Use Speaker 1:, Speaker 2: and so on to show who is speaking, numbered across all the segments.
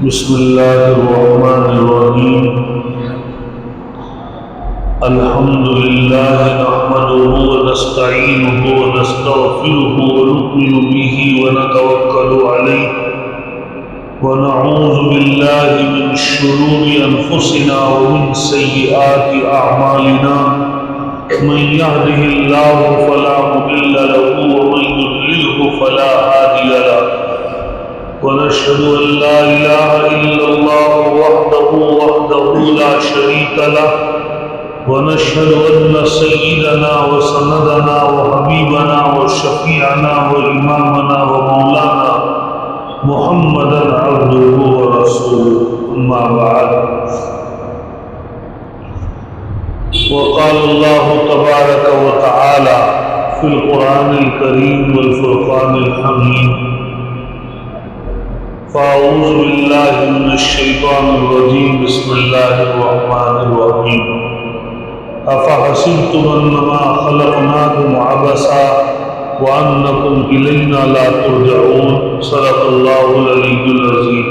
Speaker 1: بسم اللہ الرحمن الرحیم الحمد للہ نحمده ونستعینه ونستغفره ونؤمن به ونتوکل علیہ ونعوذ باللہ من شرور انفسنا ومن سیئات اعمالنا من يهده الله فلا مضل له ومن يضلله فلا هادي له ونشهد أن لا إله إلا الله وحده لا شريك له ونشهد أن سيدنا وسندنا وحبيبنا وشفيعنا وإمامنا ومولانا محمدا عبده ورسوله أما بعد وقال الله تبارك وتعالى في القرآن الكريم والفرقان الحميد فأعوذ بالله من الشيطان الرجيم بسم الله الرحمن الرحيم أفحسبتم أنما خلقناكم عبثا وأنكم إلينا لا ترجعون صدق الله العلي العظيم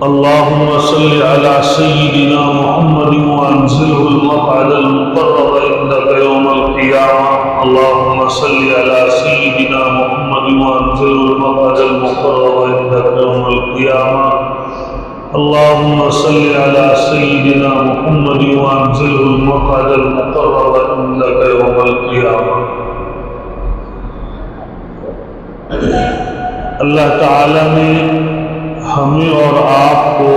Speaker 1: اللهم صل على سيدنا محمد وأنزله المقعد المقرب عندك يوم القيامة اللهم صل على سيدنا محمد وأنزله المقعد المقرب عندك يوم القيامة اللهم صل على سيدنا محمد وأنزله المقعد المقرب عندك يوم القيامة اللہ تعالی نے ہمیں اور آپ کو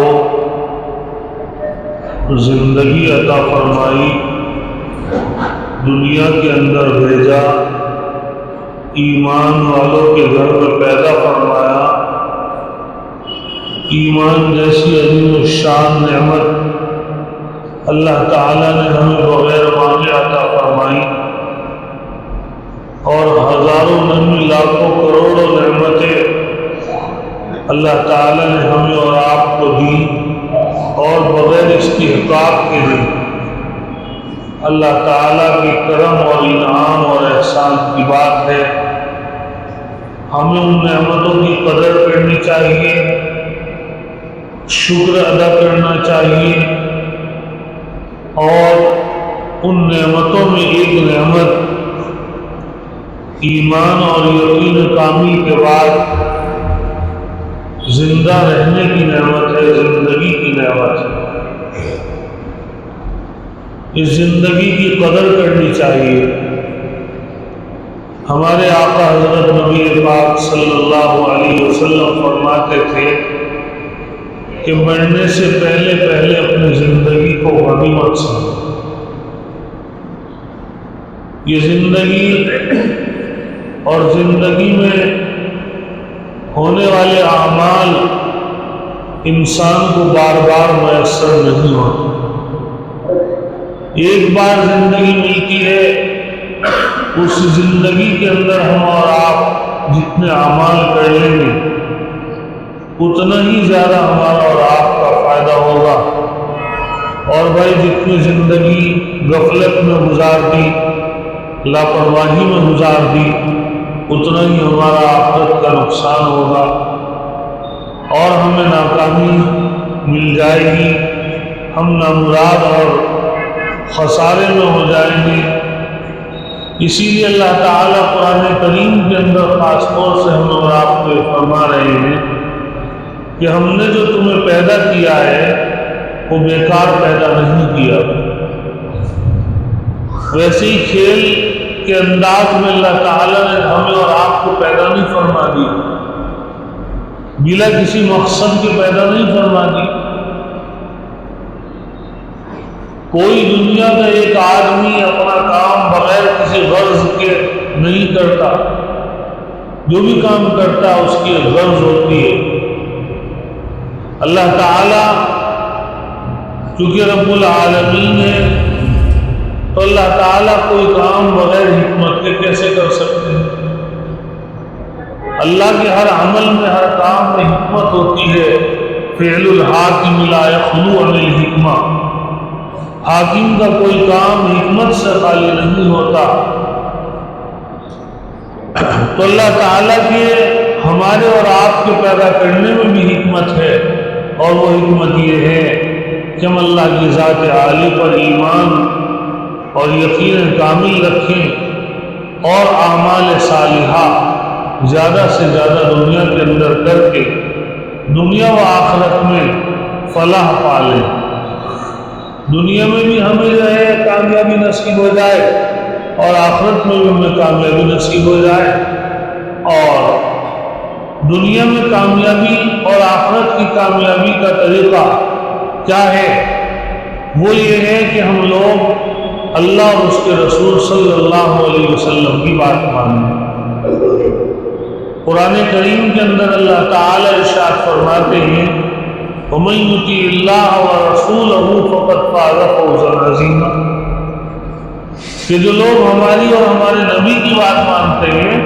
Speaker 1: زندگی عطا فرمائی، دنیا کے اندر بھیجا، ایمان والوں کے گھر میں پیدا فرمایا۔ ایمان جیسی عظیم الشان نعمت اللہ تعالیٰ نے ہمیں بغیر مانگے عطا فرمائی، اور ہزاروں نہیں لاکھوں کروڑوں نعمتیں اللہ تعالیٰ نے ہمیں اور آپ کو دی، اور بغیر استحقاق کے دی۔ اللہ تعالیٰ کے کرم اور انعام اور احسان کی بات ہے۔ ہمیں ان نعمتوں کی قدر کرنی چاہیے، شکر ادا کرنا چاہیے، اور ان نعمتوں میں ایک نعمت ایمان اور یقین کامل کے بعد زندہ رہنے کی نعمت ہے، زندگی کی نعمت ہے۔ اس زندگی کی قدر کرنی چاہیے۔ ہمارے آقا حضرت نبی پاک صلی اللہ علیہ وسلم فرماتے تھے کہ مرنے سے پہلے پہلے اپنی زندگی کو غنیمت سمجھو۔ یہ زندگی اور زندگی میں ہونے والے اعمال انسان کو بار بار میسر نہیں ہوتے۔ ایک بار زندگی ملتی ہے، اس زندگی کے اندر ہم اور آپ جتنے اعمال کر لیں گے اتنا ہی زیادہ ہمارا اور آپ کا فائدہ ہوگا۔ اور بھائی جتنی زندگی غفلت میں گزار دی، لاپرواہی میں گزار دی، اتنا ہی ہمارا آخرت کا نقصان ہوگا، اور ہمیں ناکامی مل جائے گی، ہم نامراد اور خسارے میں ہو جائیں گے۔ اسی لیے اللہ تعالیٰ قرآن کریم کے اندر خاص طور سے ہم اور آپ کو فرما رہے ہیں کہ ہم نے جو تمہیں پیدا کیا ہے وہ بیکار پیدا نہیں کیا۔ ویسے ہی کھیل کے انداز میں اللہ تعالیٰ نے ہمیں اور آپ کو پیدا نہیں فرما دی، بلا کسی مقصد کے پیدا نہیں فرما دی۔ کوئی دنیا کا ایک آدمی اپنا کام بغیر کسی غرض کے نہیں کرتا، جو بھی کام کرتا ہے اس کی غرض ہوتی ہے۔ اللہ تعالیٰ چونکہ رب العالمین ہے، تو اللہ تعالیٰ کوئی کام بغیر حکمت کے کیسے کر سکتے ہیں؟ اللہ کے ہر عمل میں، ہر کام میں حکمت ہوتی ہے۔ فعل الحاکم لا یخلو عن الحکمہ، حاکم کا کوئی کام حکمت سے خالی نہیں ہوتا۔ تو اللہ تعالیٰ کے ہمارے اور آپ کے پیدا کرنے میں بھی حکمت ہے، اور وہ حکمت یہ ہے کہ ہم اللہ کی ذات عالی پر ایمان اور یقین کامل رکھیں، اور اعمال صالحہ زیادہ سے زیادہ دنیا کے اندر کر کے دنیا و آخرت میں فلاح پالیں، دنیا میں بھی ہمیں جو ہے کامیابی نصیب ہو جائے اور آخرت میں بھی ہمیں کامیابی نصیب ہو جائے۔ اور دنیا میں کامیابی اور آخرت کی کامیابی کا طریقہ کیا ہے؟ وہ یہ ہے کہ ہم لوگ اللہ اور اس کے رسول صلی اللہ علیہ وسلم کی بات مانیں۔ قرآن کریم کے اندر اللہ تعالی ارشاد فرماتے ہیں وَمَن يُطِعِ اللَّهَ وَرَسُولَهُ فَقَدْ فَازَ فَوْزًا عَظِيمًا، کہ جو لوگ ہماری اور ہمارے نبی کی بات مانتے ہیں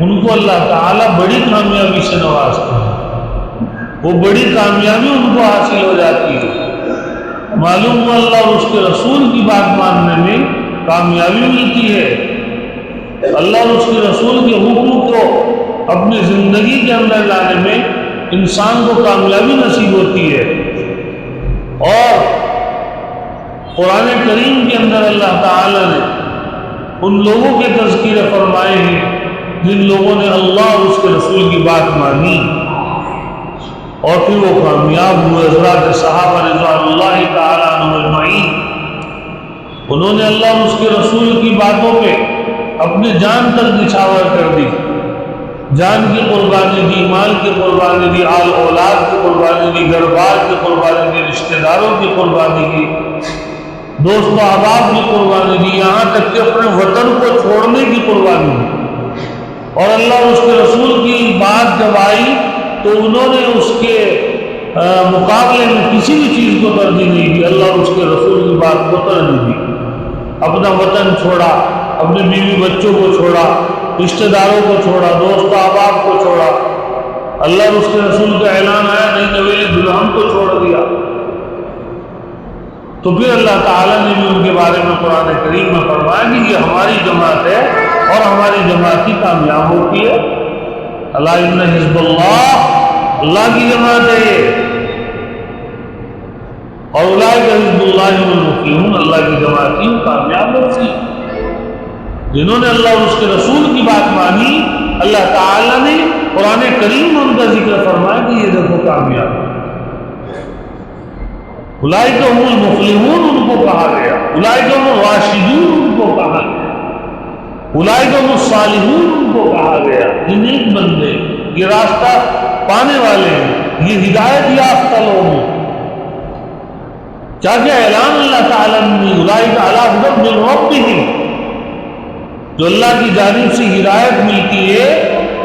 Speaker 1: ان کو اللہ تعالیٰ بڑی کامیابی سے نوازتے ہیں، وہ بڑی کامیابی ان کو حاصل ہو جاتی ہے۔ معلوم ہوا اللہ اور اس کے رسول کی بات ماننے میں کامیابی ملتی ہے، اللہ اور اس کے رسول کے حکم کو اپنی زندگی کے اندر لانے میں انسان کو کامیابی نصیب ہوتی ہے۔ اور قرآن کریم کے اندر اللہ تعالیٰ نے ان لوگوں کے تذکرے فرمائے ہیں جن لوگوں نے اللہ اور اس کے رسول کی بات مانی اور پھر وہ کامیاب ہوئے۔ حضرات صحابہ رضوان اللہ تعالیٰ عنہم اجمعین، انہوں نے اللہ اور اس کے رسول کی باتوں پہ اپنی جان تک نچھاور کر دی، جان کی قربانی دی، مال کی قربانی دی، آل اولاد کی قربانی دی، گھر بار کی قربانی دی، رشتہ داروں کی قربانی دی، دوست و احباب کی قربانی دی، یہاں تک کہ اپنے وطن کو چھوڑنے کی قربانی دی۔ اور اللہ اور اس کے رسول کی بات جب آئی تو انہوں نے اس کے مقابلے میں کسی بھی چیز کو ترجیح نہیں دی، اللہ اور اس کے رسول کی بات کو ترجیح دی، اپنا وطن چھوڑا، اپنے بیوی بچوں کو چھوڑا، رشتہ داروں کو چھوڑا، دوست احباب کو چھوڑا۔ اللہ اور اس کے رسول کا اعلان آیا، نئی نویلی دلہن کو چھوڑ دیا۔ تو پھر اللہ تعالیٰ نے بھی ان کے بارے میں قرآن کریم میں فرمایا کہ یہ ہماری جماعت ہے اور ہماری جماعت ہی کامیاب ہوتی ہے۔ اللہ ان حزب اللہ، اللہ کی جماعت ہے یہ، اور اولئک حزب اللہ هم المفلحون، اللہ کی جماعت ہی کامیاب ہوتی ہے۔ جنہوں نے اللہ اور اس کے رسول کی بات مانی، اللہ تعالیٰ نے قرآن کریم میں ان کا ذکر فرمایا کہ یہ دیکھو کامیاب، اولئک هم المفلحون ان کو کہا گیا، اولئک هم الراشدون ان کو کہا گیا، اولئک هم الصالحون ان کو کہا گیا۔ یہ نیک بندے، یہ راستہ پانے والے ہیں، یہ ہدایت یافتہ لوگ ہیں۔ کیا کیا اعلان اللہ تعالیٰ نے، اولئک علی ھدی من ربہم، جو اللہ کی جانب سے ہدایت ملتی ہے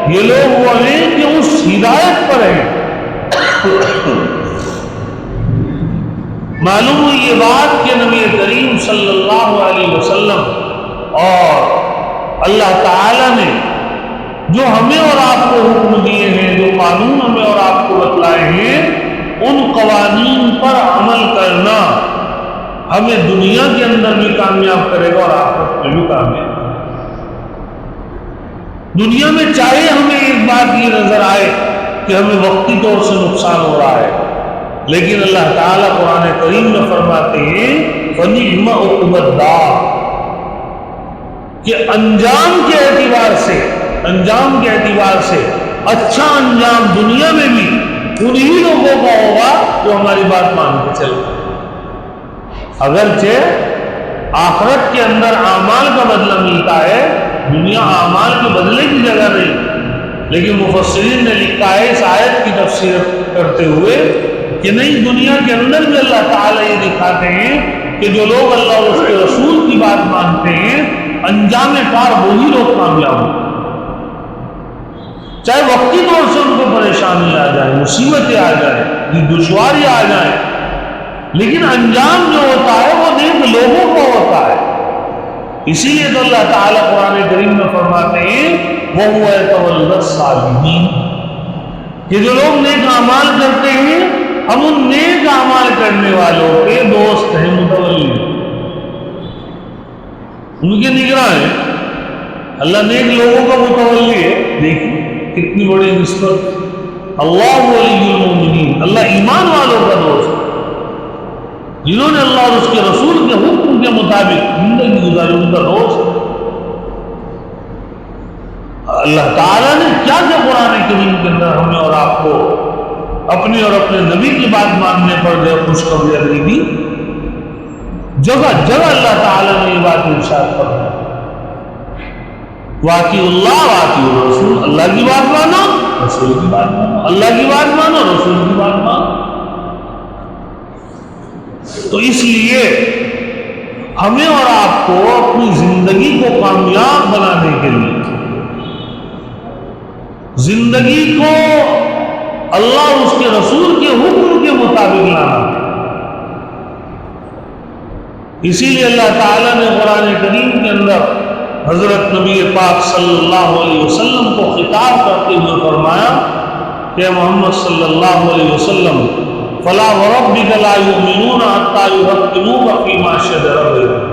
Speaker 1: یہ لوگ وہ ہیں کہ اس ہدایت پر ہیں۔ معلوم ہوئی یہ بات کہ نبی کریم صلی اللہ علیہ وسلم اور اللہ تعالیٰ نے جو ہمیں اور آپ کو حکم دیے ہیں، جو قانون ہمیں اور آپ کو بتلائے ہیں، ان قوانین پر عمل کرنا ہمیں دنیا کے اندر بھی کامیاب کرے گا اور آخرت میں بھی کامیاب۔ دنیا میں چاہے ہمیں ایک بات یہ نظر آئے کہ ہمیں وقتی طور سے نقصان ہو رہا ہے، لیکن اللہ تعالیٰ قرآن کریم میں فرماتے ہیں فَنِعْمَ عُقْبَى الدَّارِ، کہ انجام کے اعتبار سے اچھا انجام دنیا میں بھی انہی لوگوں کا ہوگا جو ہماری بات مان کے چلتے ہیں۔ اگرچہ آخرت کے اندر اعمال کا بدلہ ملتا ہے، دنیا اعمال کے بدلے کی جگہ نہیں، لیکن مفسرین نے لکھا ہے اس آیت کی تفسیر کرتے ہوئے کہ نہیں، دنیا کے اندر بھی اللہ تعالیٰ یہ دکھاتے ہیں کہ جو لوگ اللہ اور اس کے رسول کی بات مانتے ہیں انجام کار وہی لوگ کامیاب ہوتے ہیں۔ چاہے وقتی طور سے ان کو پریشانی آ جائے، مصیبتیں آ جائیں، دشواریاں آ جائیں، لیکن انجام جو ہوتا ہے وہ نیک لوگوں کا ہوتا ہے۔ اسی لیے تو اللہ تعالیٰ قرآن کریم میں فرماتے ہیں وَهُوَ يَتَوَلَّى الصَّالِحِينَ، کہ جو لوگ نیک اعمال کرتے ہیں ہم ان نیک اعمال کرنے والوں کے دوست ہیں، متولی، ان کے نگراں ہیں۔ اللہ نیک لوگوں کا متولی ہے. دیکھیے کتنی بڑی نسبت. اللہ ولی المومنین، اللہ ایمان والوں کا دوست، جنہوں نے اللہ اور اس کے رسول کے حکم کے مطابق زندگی گزاری، ان کا دوست. اللہ تعالیٰ نے کیا کیا قرآن کریم کے اندر ہمیں اور آپ کو اپنی اور اپنے نبی کی بات ماننے پر جو خوشخبری ادری دی. جگہ جگہ اللہ تعالیٰ نے یہ بات ارشاد فرمائی، واطیع اللہ واطیع الرسول، اللہ کی بات مانو رسول کی بات مانو، اللہ کی بات مانو رسول کی بات مانو. تو اس لیے ہمیں اور آپ کو اپنی زندگی کو کامیاب بنانے کے لیے، زندگی کو اللہ اور اس کے رسول کے حکم کے مطابق لانا. اسی لیے اللہ تعالیٰ نے قرآن کریم کے اندر حضرت نبی پاک صلی اللہ علیہ وسلم کو خطاب کرتے ہوئے فرمایا کہ محمد صلی اللہ علیہ وسلم فلا وربک لا یؤمنون حتی یحکموک فیما شجر بینہم.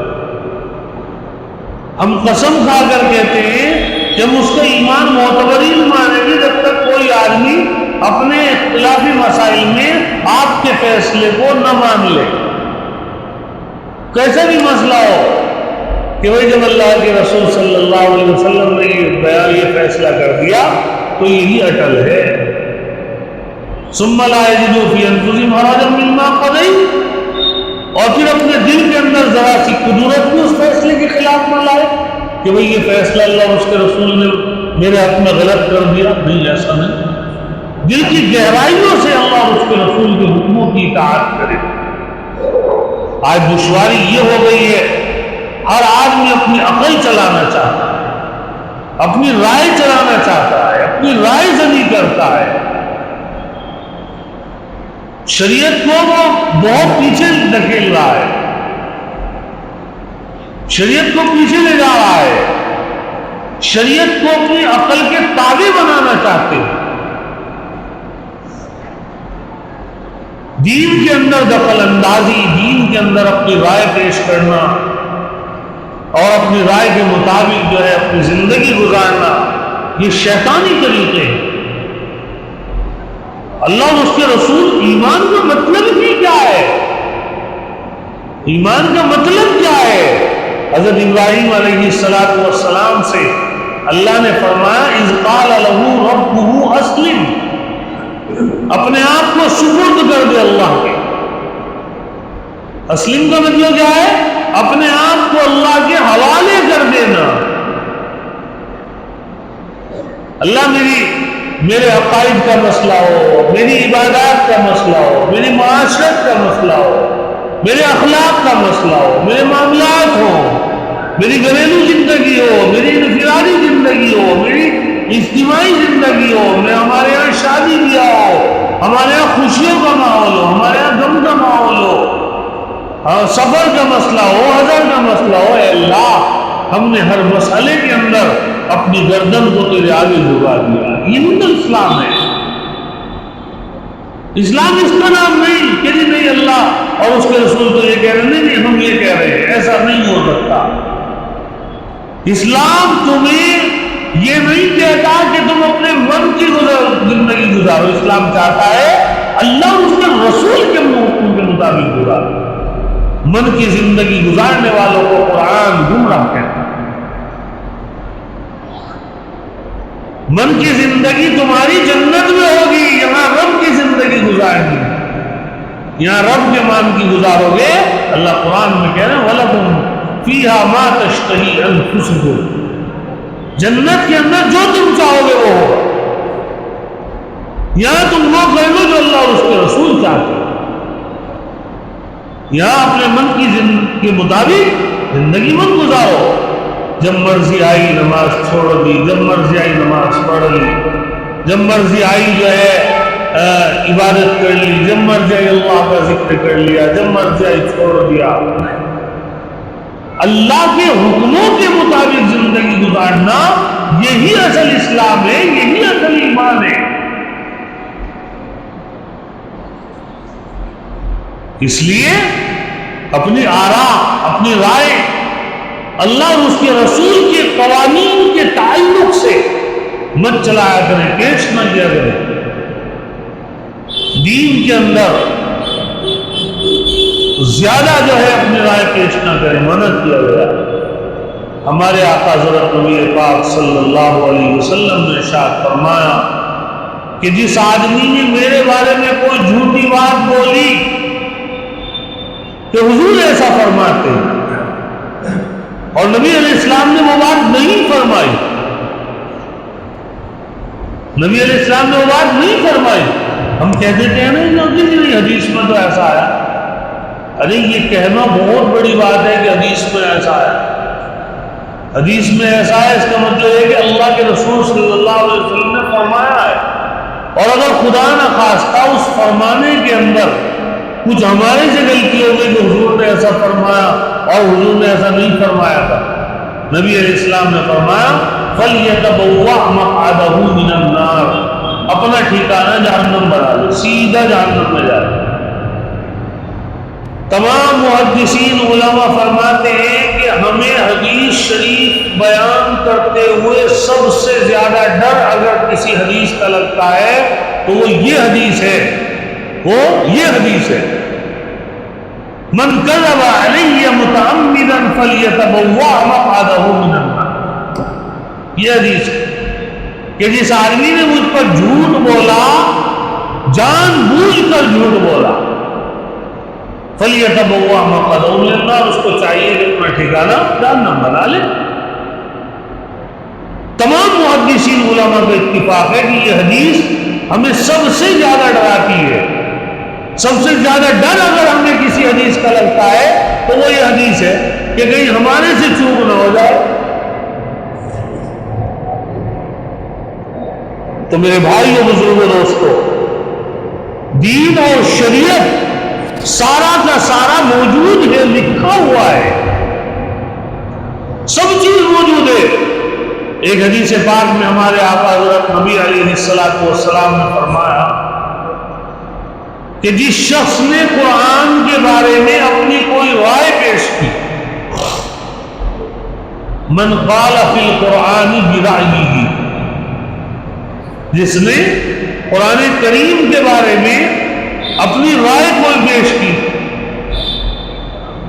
Speaker 1: ہم قسم کھا کر کہتے ہیں کہ ہم اس کا ایمان معتبرین مانیں گے جب تک کوئی آدمی اپنے اختلافی مسائل میں آپ کے فیصلے کو نہ مان لے. کیسا بھی مسئلہ ہو کہ بھئی جب اللہ کے رسول صلی اللہ علیہ وسلم نے یہ فیصلہ کر دیا تو یہی اٹل ہے. ثم لا یجدوا فی انفسہم حرجا مما قضیت، اور پھر اپنے دل کے اندر ذرا سی قدرت بھی اس فیصلے کے خلاف نہ لائے کہ بھئی یہ فیصلہ اللہ اور اس کے رسول نے میرے حق میں غلط کر دیا. نہیں، ایسا نہیں. دل کی گہرائیوں سے اللہ اور اس کے رسول کے حکموں کی اطاعت کرے. آج دشواری یہ ہو گئی ہے، ہر آدمی اپنی عقل چلانا چاہتا ہے، اپنی رائے چلانا چاہتا ہے، اپنی رائے زنی کرتا ہے. شریعت کو وہ بہت پیچھے دھکیل رہا ہے، شریعت کو پیچھے لے جا رہا ہے، شریعت کو اپنی عقل کے تابع بنانا چاہتے ہیں. دین کے اندر دخل اندازی، دین کے اندر اپنی رائے پیش کرنا اور اپنی رائے کے مطابق جو ہے اپنی زندگی گزارنا، یہ شیطانی طریقے ہیں. اللہ اور اس کے رسول، ایمان کا مطلب ہی کیا ہے؟ ایمان کا مطلب کیا ہے؟ حضرت ابراہیم علیہ السلام سے اللہ نے فرمایا اذ قال له ربه اسلم، اپنے آپ کو سپرد کر دے اللہ کے. اسلم کا مطلب کیا ہے؟ اپنے آپ کو اللہ کے حوالے کر دینا. اللہ میرے عقائد کا مسئلہ ہو، میری عبادات کا مسئلہ ہو، میری معاشرت کا مسئلہ ہو، میرے اخلاق کا مسئلہ ہو، میرے معاملات ہو، میری گھریلو زندگی ہو، میری انفرادی زندگی ہو، میری اجتماعی زندگی ہو، ہمارے یہاں شادی بیاہ ہو، ہمارے یہاں خوشیوں کا ماحول ہو، ہمارے یہاں غم کا ماحول ہو، سفر کا مسئلہ ہو، حضر کا مسئلہ ہو، اے اللہ ہم نے ہر مسئلے کے اندر اپنی گردن کو تیرے آگے جھکا دیا. یہ تو اسلام ہے. اسلام اس کا نام نہیں کہ نہیں اللہ اور اس کے رسول تو یہ کہہ رہے ہیں، نہیں ہم یہ کہہ رہے ہیں. ایسا نہیں ہو سکتا. اسلام تمہیں یہ نہیں کہتا کہ تم اپنے من کی زندگی گزارو. اسلام چاہتا ہے اللہ اور اس کے رسول کے حکم کے مطابق گزارو. من کی زندگی گزارنے والوں کو قرآن گمراہ کہتا ہے. من کی زندگی تمہاری جنت میں ہوگی، یہاں رب کی زندگی گزارنی، یہاں رب کے مان کی گزارو گے. اللہ قرآن میں کہہ رہے ہیں وَلَكُمْ فِيهَا مَا تَشْتَهِي أَنفُسُكُمْ، جنت کے اندر جو تم چاہو گے وہ ہوگا. یہاں تم وہ کر لو جو اللہ اور اس کے رسول چاہتے ہیں. یہاں اپنے من کی کے مطابق زندگی مت گزارو. جب مرضی آئی نماز چھوڑ دی، جب مرضی آئی نماز پڑھ لی، جب مرضی آئی جو ہے عبادت کر لی، جب مرضی آئی اللہ کا ذکر کر لیا، جب مرضی آئی چھوڑ دیا. اللہ کے حکموں کے مطابق زندگی گزارنا یہی اصل اسلام ہے، یہی اصل ایمان ہے. اس لیے اپنی آراء، اپنی رائے اللہ اور اس کے رسول کے قوانین کے مت چلایا کریں، پیش نہ کیا کریں۔ دین کے اندر زیادہ جو ہے اپنی رائے پیش نہ کریں، منع کیا گیا۔ ہمارے آقا حضرت نبی پاک صلی اللہ علیہ وسلم نے ارشاد فرمایا کہ جس آدمی نے میرے بارے میں کوئی جھوٹی بات بولی کہ حضور ایسا فرماتے ہیں، اور نبی علیہ السلام نے وہ بات نہیں فرمائی، نبی علیہ السلام نے وہ بات نہیں فرمائی، ہم کہہ دیتے ہیں نا کہ حدیث میں تو ایسا آیا۔ ارے یہ کہنا بہت بڑی بات ہے کہ حدیث میں ایسا آیا۔ حدیث میں ایسا ہے اس کا مطلب ہے کہ اللہ کے رسول صلی اللہ علیہ وسلم نے فرمایا ہے، اور اگر خدا نہ خواستہ اس فرمانے کے اندر کچھ ہمارے سے غلطی ہو گئی کہ حضور نے ایسا فرمایا اور حضور نے ایسا نہیں فرمایا تھا، نبی علیہ السلام نے فرمایا فَلْيَتَبَوَّعْ مَقْعَدَهُ مِنَ النَّارِ، اپنا ٹھکانہ جہنم بنا لے، سیدھا جہنم میں جائے۔ تمام محدثین علماء فرماتے ہیں کہ ہمیں حدیث شریف بیان کرتے ہوئے سب سے زیادہ ڈر اگر کسی حدیث کا لگتا ہے تو وہ یہ حدیث ہے، وہ یہ حدیث ہے، من کذب علی متعمدا فلیتبوأ مقعدہ من النار، یہ حدیث ہے کہ جس آدمی نے مجھ پر جھوٹ بولا، جان بوجھ کر جھوٹ بولا، فَلْيَتَبَوَّعْ مَقْعَدَهُ مِنَ النَّارِ، اس کو چاہیے کہ اپنا ٹھکانہ جہنم بنا لے۔ تمام محدثین علماء کا اتفاق ہے کہ یہ حدیث ہمیں سب سے زیادہ ڈراتی ہے۔ سب سے زیادہ ڈر اگر ہمیں کسی حدیث کا لگتا ہے تو وہ یہ حدیث ہے کہ کہیں ہمارے سے چوک نہ ہو جائے۔ تو میرے بھائیو بزرگوں دوستو، دین اور شریعت سارا کا سارا موجود ہے، لکھا ہوا ہے، سب چیز موجود ہے۔ ایک حدیث پاک میں ہمارے آقا حضرت نبی علیہ السلام نے فرمایا کہ جس شخص نے قرآن کے بارے میں اپنی کوئی رائے پیش کی، من قال فی القرآن برأیہ، جس نے قرآن کریم کے بارے میں اپنی رائے کوئی پیش کی،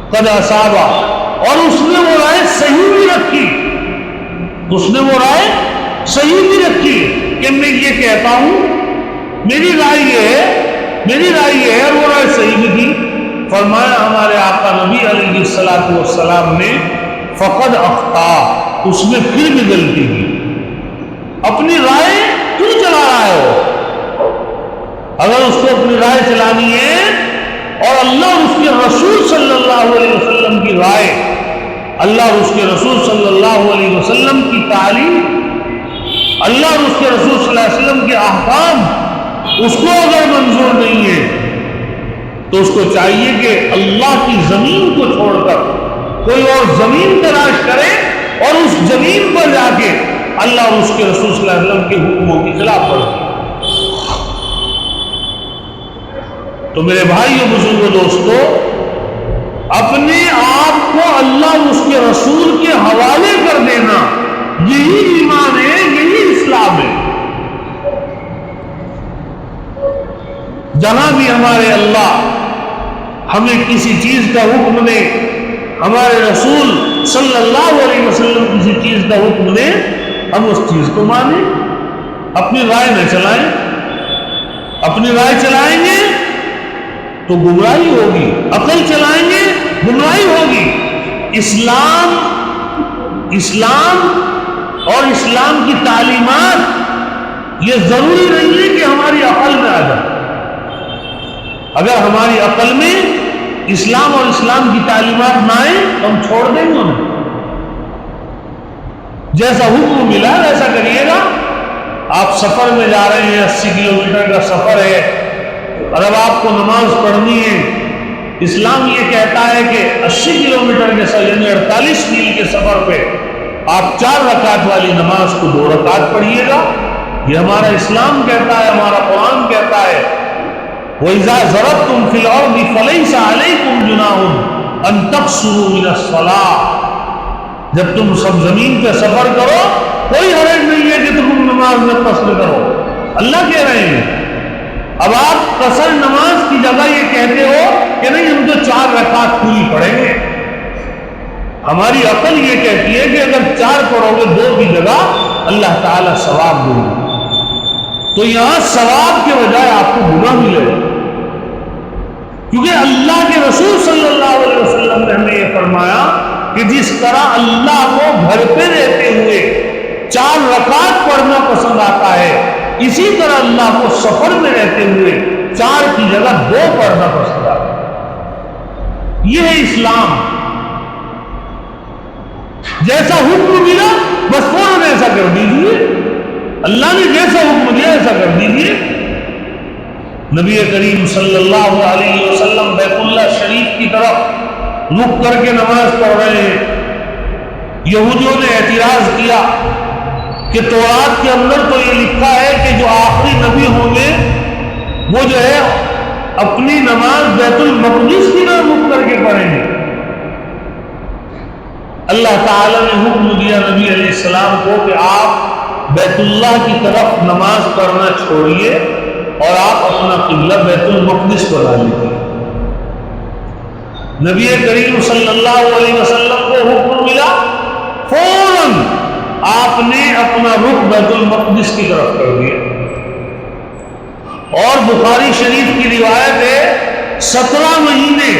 Speaker 1: قد اصابہ، اور اس نے وہ رائے صحیح بھی رکھی، اس نے وہ رائے صحیح بھی رکھی کہ میں یہ کہتا ہوں، میری رائے یہ ہے، میری رائے یہ ہے، اور وہ رائے صحیح بھی تھی، فرمایا ہمارے آقا نبی علیہ السلام نے فقد اخطا، اس نے پھر بھی غلطی کی۔ اپنی رائے کیوں چلا رہا ہے وہ؟ اگر اس کو اپنی رائے چلانی ہے اور اللہ اور اس کے رسول صلی اللہ علیہ وسلم کی رائے، اللہ اور اس کے رسول صلی اللہ علیہ وسلم کی تعلیم، اللہ اور اس کے رسول صلی اللہ علیہ وسلم کے احکام اس کو اگر منظور نہیں ہے تو اس کو چاہیے کہ اللہ کی زمین کو چھوڑ کر کوئی اور زمین تلاش کرے اور اس زمین پر جا کے اللہ اور اس کے رسول صلی اللہ علیہ وسلم کے حکموں کی خلاف ورزی۔ تو میرے بھائی اور بزرگوں دوستو، اپنے آپ کو اللہ اور اس کے رسول کے حوالے کر دینا، یہی ایمان ہے، یہی اسلام ہے۔ جہاں بھی ہمارے اللہ ہمیں کسی چیز کا حکم دے، ہمارے رسول صلی اللہ علیہ وسلم کسی چیز کا حکم دے، ہم اس چیز کو مانیں، اپنی رائے نہ چلائیں۔ اپنی رائے چلائیں گے تو گمراہی ہوگی، عقل چلائیں گے گمراہی ہوگی۔ اسلام اور اسلام کی تعلیمات یہ ضروری نہیں ہے کہ ہماری عقل میں آ جائے۔ اگر ہماری عقل میں اسلام اور اسلام کی تعلیمات نہ آئیں تو ہم چھوڑ دیں گے انہیں۔ جیسا حکم ملا ویسا کریے گا۔ آپ سفر میں جا رہے ہیں، 80 کلومیٹر کا سفر ہے، اور اب آپ کو نماز پڑھنی ہے، اسلام یہ کہتا ہے کہ 80 کلومیٹر کے سفر یعنی 48 میل کے سفر پہ آپ 4 رکعت والی نماز کو 2 رکعت پڑھیے گا۔ یہ ہمارا اسلام کہتا ہے، ہمارا قرآن کہتا ہے وَإِذَا ضَرَبْتُمْ فِي الْأَرْضِ فَلَيْسَ عَلَيْكُمْ جُنَاحٌ أَن تَقْصُرُوا مِنَ الصَّلَاةِ، جب تم سب زمین پہ سفر کرو کوئی حرج نہیں ہے کہ تم نماز میں قصر کرو، اللہ کہہ رہے ہیں۔ اب آپ قصر نماز کی جگہ یہ کہتے ہو کہ نہیں ہم تو 4 رکعت پوری پڑھیں گے۔ ہماری عقل یہ کہتی ہے کہ اگر 4 پڑھو گے 2 کی جگہ اللہ تعالیٰ ثواب دیں گے، تو یہاں ثواب کے بجائے آپ کو گناہ ملے گا، کیونکہ اللہ کے رسول صلی اللہ علیہ وسلم نے ہمیں یہ فرمایا کہ جس طرح اللہ کو گھر پہ رہتے ہوئے 4 رکعت پڑھنا پسند آتا ہے، اسی طرح اللہ کو سفر میں رہتے ہوئے 4 کی جگہ 2 پڑھنا پسند آتا ہے۔ یہ ہے اسلام۔ جیسا حکم ملا بس فوراً ایسا کر دیجیے، اللہ نے جیسا حکم دیا ایسا کر دیجیے۔ نبی کریم صلی اللہ علیہ وسلم بیت اللہ شریف کی طرف رک کر کے نماز پڑھ رہے ہیں۔ یہودیوں نے اعتراض کیا کہ تورات کے اندر تو یہ لکھا ہے کہ جو آخری نبی ہوں گے وہ جو ہے اپنی نماز بیت المقدس کی طرف رک کر کے پڑھیں گے۔ اللہ تعالیٰ نے حکم دیا نبی علیہ السلام کو کہ آپ بیت اللہ کی طرف نماز پڑھنا چھوڑیے اور آپ اپنا قبلہ بیت المقدس بنا لیجیے۔ نبی کریم صلی اللہ علیہ وسلم کو حکم ملا، فوراً آپ نے اپنا رخ بیت المقدس کی طرف کر دیا۔ اور بخاری شریف کی روایت ہے 17 مہینے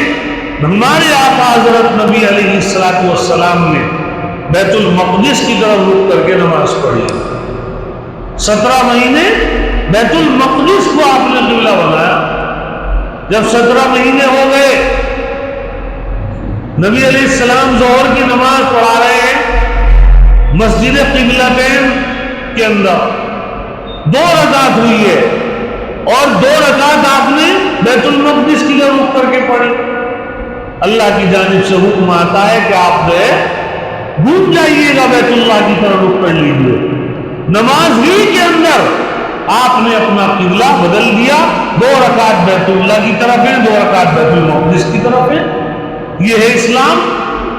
Speaker 1: ہمارے آقا حضرت نبی علیہ السلام نے بیت المقدس کی طرف رخ کر کے نماز پڑھی۔ 17 مہینے بیت المقدس کو آپ نے قبلہ بنایا۔ جب 17 مہینے ہو گئے، نبی علیہ السلام ظہر کی نماز پڑھا رہے ہیں مسجد قبلتین کے اندر، 2 رکعت ہوئی ہے اور 2 رکعت آپ نے بیت المقدس کی طرف رخ کر کے پڑھی۔ اللہ کی جانب سے حکم آتا ہے کہ آپ گھوم جائیے گا بیت اللہ کی طرف رخ کر لیجیے۔ نماز ہی کے اندر آپ نے اپنا قبلہ بدل دیا، 2 رکعت بیت اللہ کی طرف ہے، 2 رکعت بیت المقدس کی طرف ہے۔ یہ ہے اسلام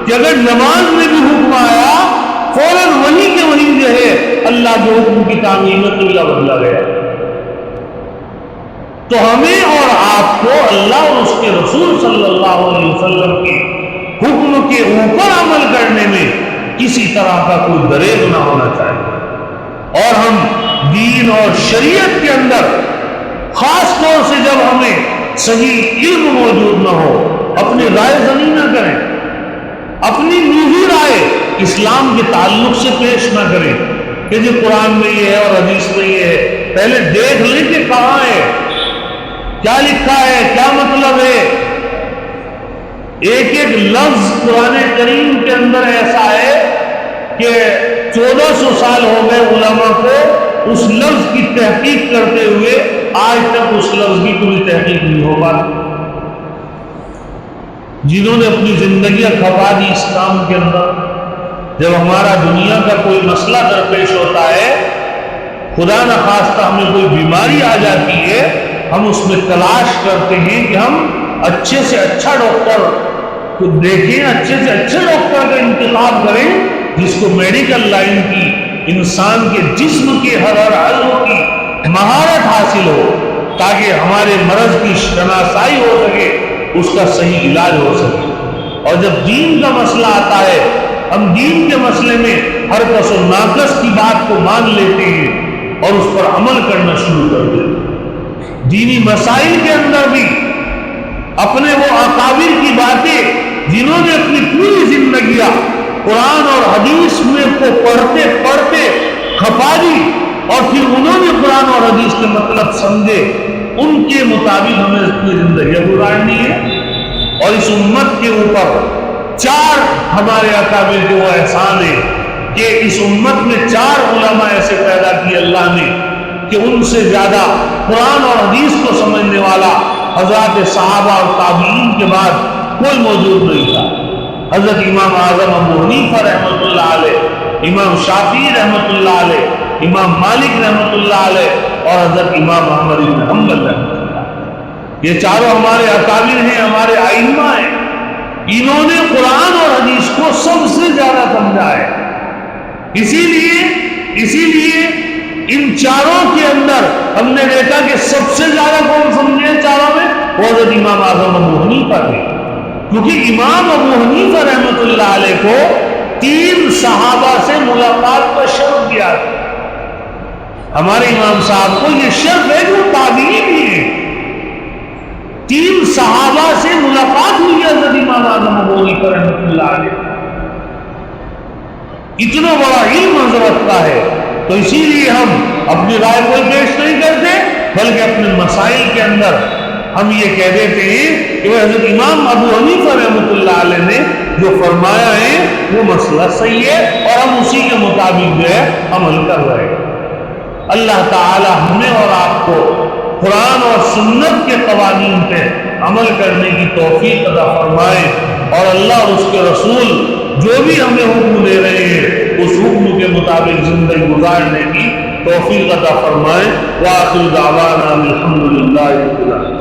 Speaker 1: کہ اگر نماز میں بھی حکم آیا فوراً وہیں کے وہیں جو ہے اللہ کے حکم کی تعمیل میں قبلہ بدلا گیا۔ تو ہمیں اور آپ کو اللہ اور اس کے رسول صلی اللہ علیہ وسلم کے حکم کے اوپر عمل کرنے میں کسی طرح کا کوئی دریغ نہ ہونا چاہیے، اور ہم دین اور شریعت کے اندر خاص طور سے جب ہمیں صحیح علم موجود نہ ہو اپنی رائے زنی نہ کریں، اپنی نجی رائے اسلام کے تعلق سے پیش نہ کریں کہ جو قرآن میں یہ ہے اور حدیث میں یہ ہے۔ پہلے دیکھ لیں کہ کہاں ہے، کیا لکھا ہے، کیا مطلب ہے۔ ایک ایک لفظ قرآن کریم کے اندر ایسا ہے کہ 1400 سال ہو گئے علماء کو اس لفظ کی تحقیق کرتے ہوئے، آج تک اس لفظ کی کوئی تحقیق نہیں ہو پاتی۔ جنہوں نے اپنی زندگیاں کھپا دی اس کام کے اندر، جب ہمارا دنیا کا کوئی مسئلہ درپیش ہوتا ہے، خدا نخواستہ ہمیں کوئی بیماری آ جاتی ہے، ہم اس میں تلاش کرتے ہیں کہ ہم اچھے سے اچھا ڈاکٹر کو دیکھیں، اچھے سے اچھے ڈاکٹر کا انتخاب کریں جس کو میڈیکل لائن کی، انسان کے جسم کے ہر عضو کی مہارت حاصل ہو، تاکہ ہمارے مرض کی شناسائی ہو سکے، اس کا صحیح علاج ہو سکے۔ اور جب دین کا مسئلہ آتا ہے، ہم دین کے مسئلے میں ہر کس و ناقص کی بات کو مان لیتے ہیں اور اس پر عمل کرنا شروع کر دیتے ہیں۔ دینی مسائل کے اندر بھی اپنے وہ اکابر کی باتیں جنہوں نے اپنی پوری زندگیاں قرآن اور حدیث میں کو پڑھتے پڑھتے کھپا دی، اور پھر انہوں نے قرآن اور حدیث کے مطلب سمجھے، ان کے مطابق ہمیں اپنی زندگیاں گزارنی ہے۔ اور اس امت کے اوپر 4 ہمارے اکابر کے وہ احسان ہے کہ اس امت میں 4 علماء ایسے پیدا کیے اللہ نے کہ ان سے زیادہ قرآن اور حدیث کو سمجھنے والا حضرات صحابہ اور تابعین کے بعد کوئی موجود نہیں تھا۔ حضرت امام اعظم ابو حنیفہ رحمۃ اللہ علیہ، امام شافعی رحمۃ اللہ علیہ، امام مالک رحمۃ اللہ علیہ اور حضرت امام احمد بن حنبل رحمۃ اللہ علیہ، یہ چاروں ہمارے اکابر ہیں، ہمارے ائمہ ہیں۔ انہوں نے قرآن اور حدیث کو سب سے زیادہ سمجھا ہے۔ اسی لیے ان چاروں کے اندر ہم نے دیکھا کہ سب سے زیادہ کون سمجھے چاروں میں؟ وہ حضرت امام اعظم ابو حنیفہ تھے، کیونکہ امام ابو حنیفہ رحمۃ اللہ علیہ کو 3 صحابہ سے ملاقات کا شرف دیا تھا۔ ہمارے امام صاحب کو یہ شرف ہے کہ وہ تابعی بھی ہیں، 3 صحابہ سے ملاقات ہوئی ہے حضرت امام اعظم ابو حنیفہ رحمۃ اللہ علیہ، اتنا بڑا علم حضرت کا ہے۔ تو اسی لیے ہم اپنی رائے کوئی پیش نہیں کرتے، بلکہ اپنے مسائل کے اندر ہم یہ کہہ دیتے ہیں کہ وہ حضرت امام ابو حنیفہ رحمۃ اللہ علیہ نے جو فرمایا ہے وہ مسئلہ صحیح ہے، اور ہم اسی کے مطابق جو ہے عمل کر رہے ہیں۔ اللہ تعالی ہمیں اور آپ کو قرآن اور سنت کے قوانین پہ عمل کرنے کی توفیق عطا فرمائے، اور اللہ اور اس کے رسول جو بھی ہمیں حکم دے رہے ہیں اس حکم کے مطابق زندگی گزارنے کی توفیق عطا فرمائے۔ وآخر دعوانا الحمدللہ رب العالمین۔